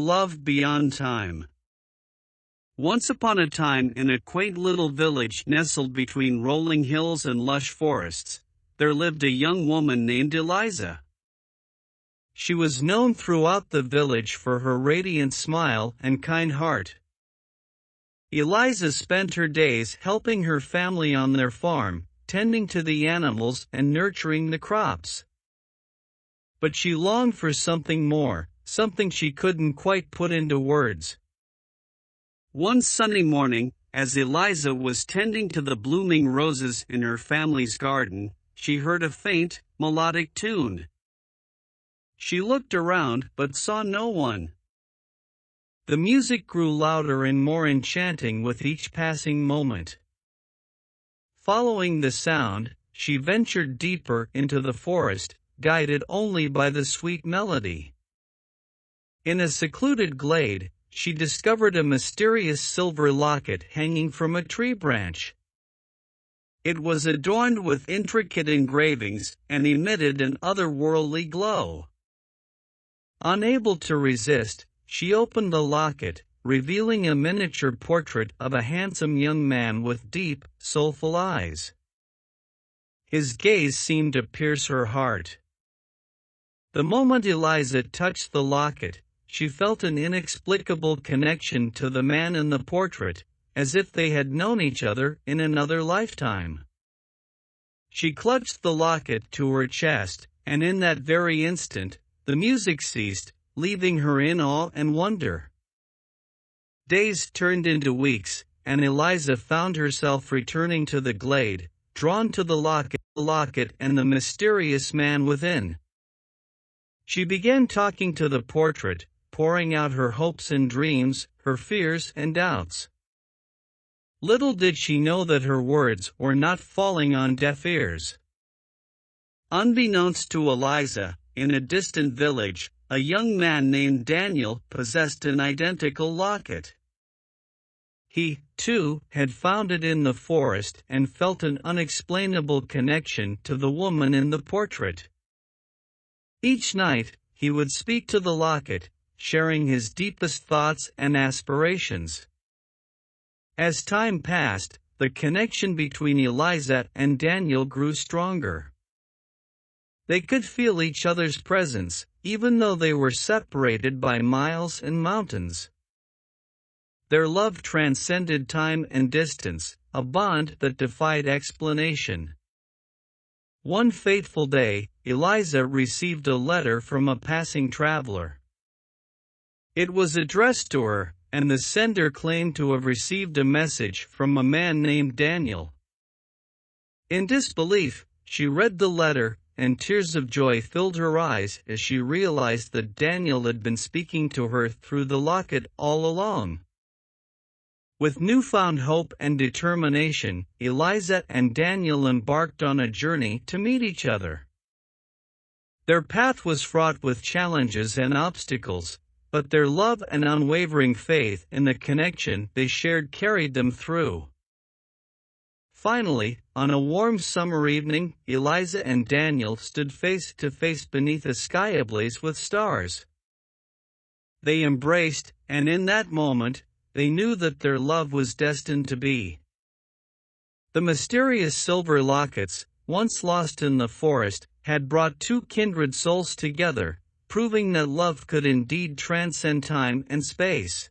love beyond time. Once upon a time, in a quaint little village nestled between rolling hills and lush forests, there lived a young woman named Eliza. She was known throughout the village for her radiant smile and kind heart. Eliza spent her days helping her family on their farm, tending to the animals and nurturing the crops. But she longed for something more, something she couldn't quite put into words. One sunny morning, as Eliza was tending to the blooming roses in her family's garden, she heard a faint, melodic tune. She looked around but saw no one. The music grew louder and more enchanting with each passing moment. Following the sound, she ventured deeper into the forest, guided only by the sweet melody. In a secluded glade, she discovered a mysterious silver locket hanging from a tree branch. It was adorned with intricate engravings and emitted an otherworldly glow. Unable to resist, she opened the locket, revealing a miniature portrait of a handsome young man with deep, soulful eyes. His gaze seemed to pierce her heart. The moment Eliza touched the locket, she felt an inexplicable connection to the man in the portrait, as if they had known each other in another lifetime. She clutched the locket to her chest, and in that very instant, the music ceased, leaving her in awe and wonder. Days turned into weeks, and Eliza found herself returning to the glade, drawn to the locket and the mysterious man within. She began talking to the portrait, pouring out her hopes and dreams, her fears and doubts. Little did she know that her words were not falling on deaf ears. Unbeknownst to Eliza, in a distant village, a young man named Daniel possessed an identical locket. He, too, had found it in the forest and felt an unexplainable connection to the woman in the portrait. Each night, he would speak to the locket, sharing his deepest thoughts and aspirations. As time passed, the connection between Eliza and Daniel grew stronger. They could feel each other's presence, even though they were separated by miles and mountains. Their love transcended time and distance, a bond that defied explanation. One fateful day, Eliza received a letter from a passing traveler. It was addressed to her, and the sender claimed to have received a message from a man named Daniel. In disbelief, she read the letter, and tears of joy filled her eyes as she realized that Daniel had been speaking to her through the locket all along. With newfound hope and determination, Eliza and Daniel embarked on a journey to meet each other. Their path was fraught with challenges and obstacles, but their love and unwavering faith in the connection they shared carried them through. Finally, on a warm summer evening, Eliza and Daniel stood face to face beneath a sky ablaze with stars. They embraced, and in that moment, they knew that their love was destined to be. The mysterious silver lockets, once lost in the forest, had brought two kindred souls together, proving that love could indeed transcend time and space.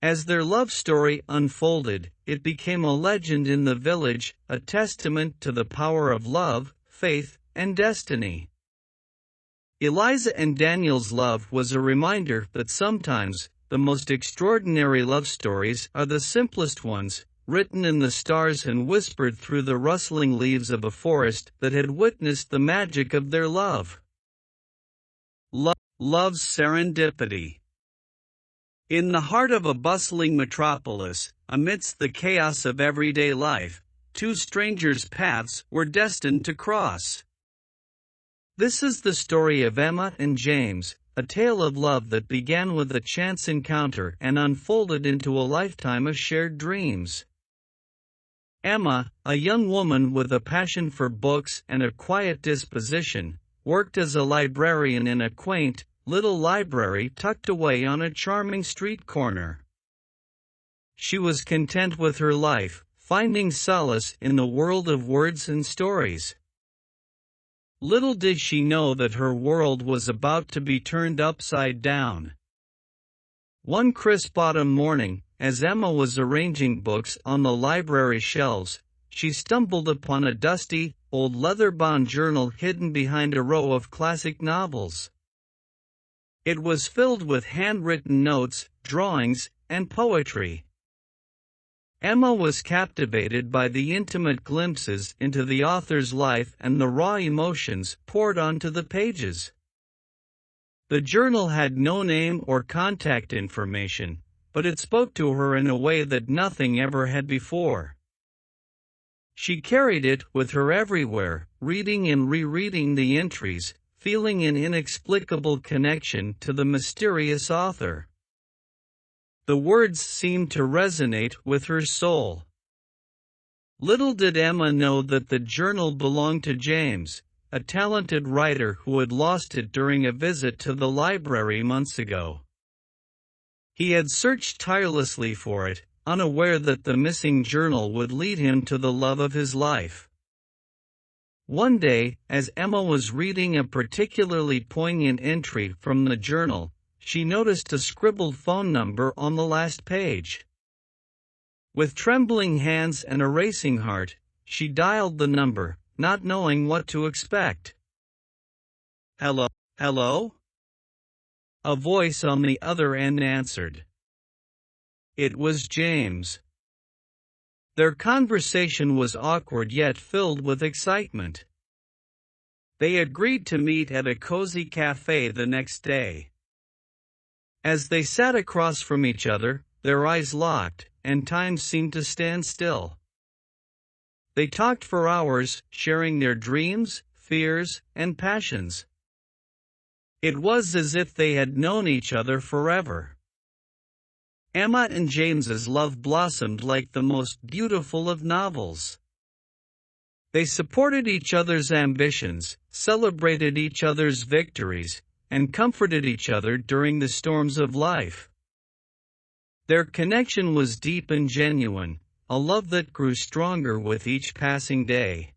As their love story unfolded, it became a legend in the village, a testament to the power of love, faith, and destiny. Eliza and Daniel's love was a reminder that sometimes, the most extraordinary love stories are the simplest ones, written in the stars and whispered through the rustling leaves of a forest that had witnessed the magic of their love. Love's serendipity. In the heart of a bustling metropolis, amidst the chaos of everyday life, two strangers' paths were destined to cross. This is the story of Emma and James, a tale of love that began with a chance encounter and unfolded into a lifetime of shared dreams. Emma, a young woman with a passion for books and a quiet disposition, worked as a librarian in a quaint, little library tucked away on a charming street corner. She was content with her life, finding solace in the world of words and stories. Little did she know that her world was about to be turned upside down. One crisp autumn morning, as Emma was arranging books on the library shelves, she stumbled upon a dusty, old leather-bound journal hidden behind a row of classic novels. It was filled with handwritten notes, drawings, and poetry. Emma was captivated by the intimate glimpses into the author's life and the raw emotions poured onto the pages. The journal had no name or contact information, but it spoke to her in a way that nothing ever had before. She carried it with her everywhere, reading and rereading the entries, feeling an inexplicable connection to the mysterious author. The words seemed to resonate with her soul. Little did Emma know that the journal belonged to James, a talented writer who had lost it during a visit to the library months ago. He had searched tirelessly for it, unaware that the missing journal would lead him to the love of his life. One day, as Emma was reading a particularly poignant entry from the journal, she noticed a scribbled phone number on the last page. With trembling hands and a racing heart, she dialed the number, not knowing what to expect. "Hello? Hello?" A voice on the other end answered. It was James. Their conversation was awkward yet filled with excitement. They agreed to meet at a cozy cafe the next day. As they sat across from each other, their eyes locked, and time seemed to stand still. They talked for hours, sharing their dreams, fears, and passions. It was as if they had known each other forever. Emma and James's love blossomed like the most beautiful of novels. They supported each other's ambitions, celebrated each other's victories, and comforted each other during the storms of life. Their connection was deep and genuine, a love that grew stronger with each passing day.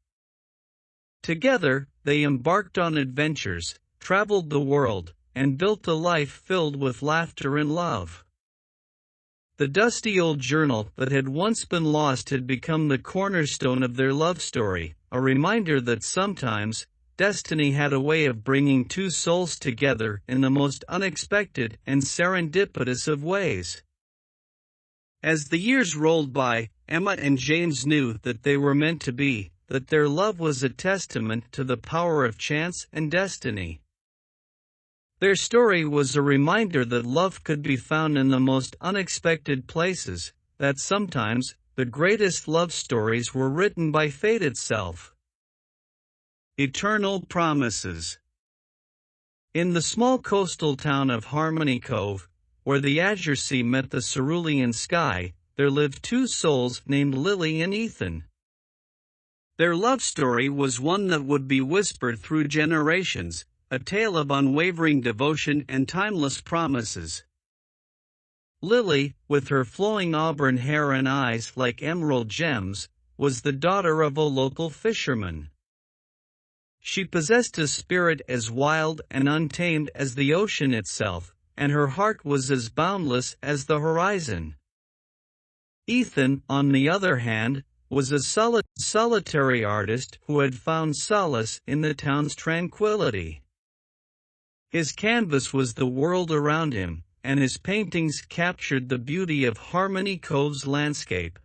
Together, they embarked on adventures, traveled the world, and built a life filled with laughter and love. The dusty old journal that had once been lost had become the cornerstone of their love story, a reminder that sometimes, destiny had a way of bringing two souls together in the most unexpected and serendipitous of ways. As the years rolled by, Emma and James knew that they were meant to be, that their love was a testament to the power of chance and destiny. Their story was a reminder that love could be found in the most unexpected places, that sometimes, the greatest love stories were written by fate itself. Eternal promises. In the small coastal town of Harmony Cove, where the azure sea met the cerulean sky, there lived two souls named Lily and Ethan. Their love story was one that would be whispered through generations, a tale of unwavering devotion and timeless promises. Lily, with her flowing auburn hair and eyes like emerald gems, was the daughter of a local fisherman. She possessed a spirit as wild and untamed as the ocean itself, and her heart was as boundless as the horizon. Ethan, on the other hand, was a solitary artist who had found solace in the town's tranquility. His canvas was the world around him, and his paintings captured the beauty of Harmony Cove's landscape.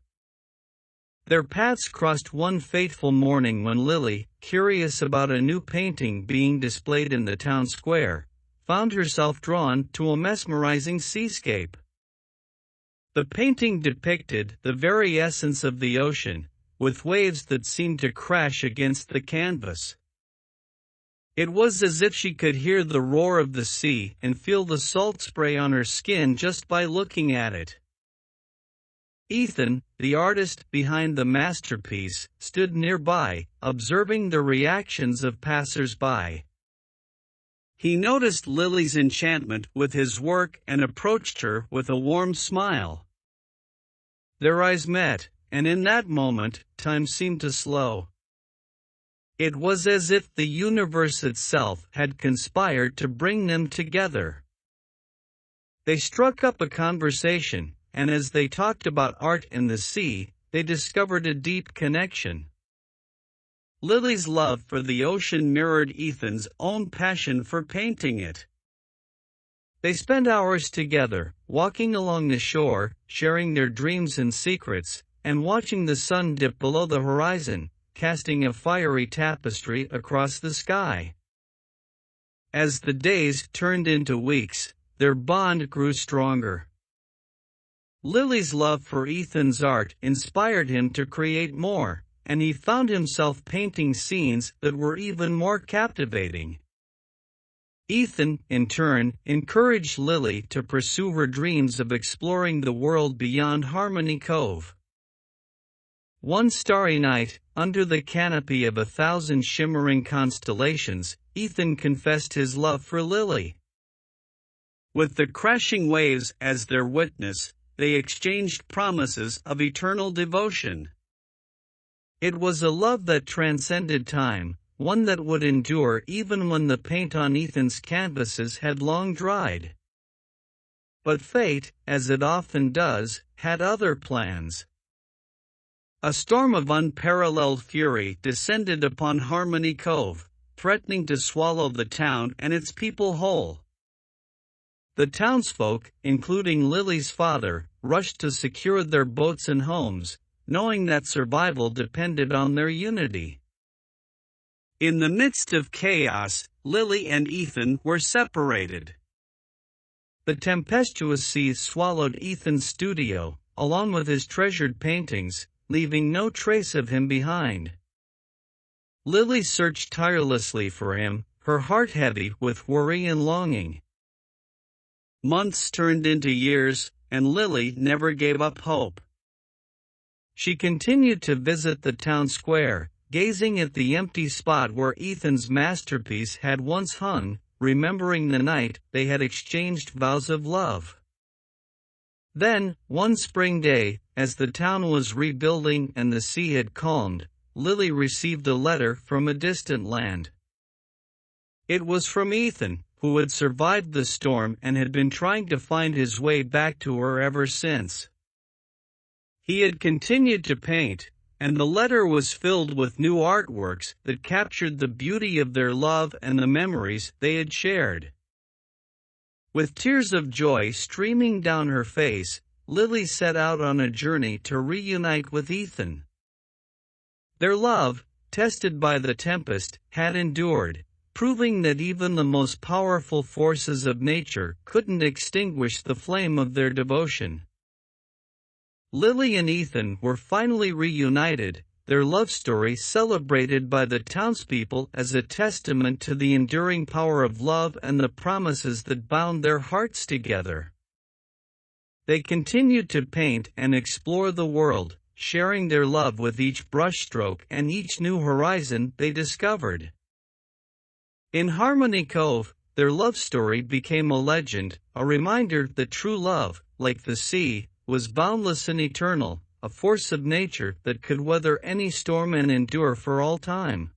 Their paths crossed one fateful morning when Lily, curious about a new painting being displayed in the town square, found herself drawn to a mesmerizing seascape. The painting depicted the very essence of the ocean, with waves that seemed to crash against the canvas. It was as if she could hear the roar of the sea and feel the salt spray on her skin just by looking at it. Ethan, the artist behind the masterpiece, stood nearby, observing the reactions of passers-by. He noticed Lily's enchantment with his work and approached her with a warm smile. Their eyes met, and in that moment, time seemed to slow. It was as if the universe itself had conspired to bring them together. They struck up a conversation, and as they talked about art in the sea, they discovered a deep connection. Lily's love for the ocean mirrored Ethan's own passion for painting it. They spent hours together, walking along the shore, sharing their dreams and secrets, and watching the sun dip below the horizon, casting a fiery tapestry across the sky. As the days turned into weeks, their bond grew stronger. Lily's love for Ethan's art inspired him to create more, and he found himself painting scenes that were even more captivating. Ethan, in turn, encouraged Lily to pursue her dreams of exploring the world beyond Harmony Cove. One starry night, under the canopy of 1,000 shimmering constellations, Ethan confessed his love for Lily. With the crashing waves as their witness, they exchanged promises of eternal devotion. It was a love that transcended time, one that would endure even when the paint on Ethan's canvases had long dried. But fate, as it often does, had other plans. A storm of unparalleled fury descended upon Harmony Cove, threatening to swallow the town and its people whole. The townsfolk, including Lily's father, rushed to secure their boats and homes, knowing that survival depended on their unity. In the midst of chaos, Lily and Ethan were separated. The tempestuous seas swallowed Ethan's studio, along with his treasured paintings, leaving no trace of him behind. Lily searched tirelessly for him, her heart heavy with worry and longing. Months turned into years, and Lily never gave up hope. She continued to visit the town square, gazing at the empty spot where Ethan's masterpiece had once hung, remembering the night they had exchanged vows of love. Then, one spring day, as the town was rebuilding and the sea had calmed, Lily received a letter from a distant land. It was from Ethan, who had survived the storm and had been trying to find his way back to her ever since. He had continued to paint, and the letter was filled with new artworks that captured the beauty of their love and the memories they had shared. With tears of joy streaming down her face, Lily set out on a journey to reunite with Ethan. Their love, tested by the tempest, had endured, proving that even the most powerful forces of nature couldn't extinguish the flame of their devotion. Lily and Ethan were finally reunited, their love story celebrated by the townspeople as a testament to the enduring power of love and the promises that bound their hearts together. They continued to paint and explore the world, sharing their love with each brushstroke and each new horizon they discovered. In Harmony Cove, their love story became a legend, a reminder that true love, like the sea, was boundless and eternal, a force of nature that could weather any storm and endure for all time.